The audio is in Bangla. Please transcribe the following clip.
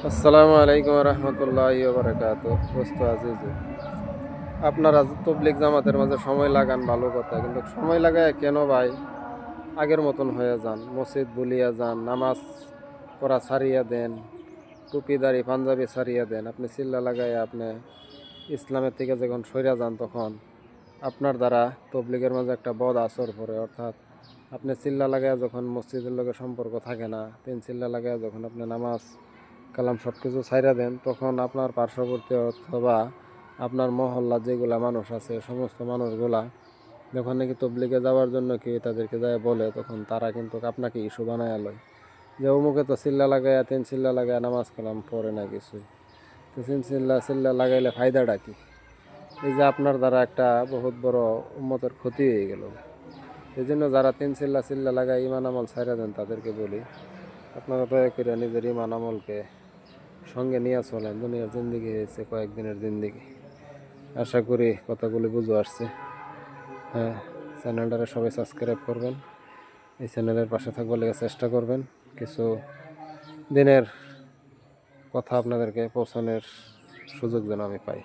আসসালামু আলাইকুম রহমতুল্লাহি বারাকাতুহু। দোস্ত আজিজ, আপনারা তবলিগ জামাতের মাঝে সময় লাগান ভালো কথা, কিন্তু সময় লাগায় কেন ভাই আগের মতন হয়ে যান? মসজিদ ভুলিয়া যান, নামাজ পড়া ছাড়িয়া দেন, টুপিদারি পাঞ্জাবি ছাড়িয়া দেন। আপনি চিল্লা লাগায় আপনি ইসলামের থেকে যখন সইরা যান, তখন আপনার দ্বারা তবলিগের মাঝে একটা বদ আসর পড়ে। অর্থাৎ আপনি চিল্লা লাগায় যখন মসজিদের লোকের সম্পর্ক থাকে না, চিল্লা লাগায় যখন আপনি নামাজ কালাম সব কিছু ছাইরা দেন, তখন আপনার পার্শ্ববর্তী অথবা আপনার মহল্লা যেগুলা মানুষ আছে, সমস্ত মানুষগুলা যখন নাকি তবলিগে যাওয়ার জন্য কি তাদেরকে যায় বলে, তখন তারা কিন্তু আপনাকে ইস্যু বানায় লয় যে অমুকে তো চিল্লা লাগাইয়া চিল্লা লাগায় নামাজ কালাম পড়ে না কিছুই। তো চিল্লা লাগাইলে ফায়দাটা কি? এই যে আপনার দ্বারা একটা বহুত বড় উম্মতের ক্ষতি হয়ে গেল। এই জন্য যারা চিল্লা লাগায় ইমান আমল ছাইরা দেন, তাদেরকে বলি আপনারা দয়া করে নিজের ইমান আমলকে সঙ্গে নিয়ে চলেন। দুনিয়ার জিন্দিগি হয়েছে কয়েকদিনের জিন্দিগি। আশা করি কথাগুলি বুঝে আসছে। হ্যাঁ, চ্যানেলটারে সবাই সাবস্ক্রাইব করবেন, এই চ্যানেলের পাশে থাকবার লেগে চেষ্টা করবেন। কিছু দিনের কথা আপনাদেরকে পৌঁছানোর সুযোগ যেন আমি পাই।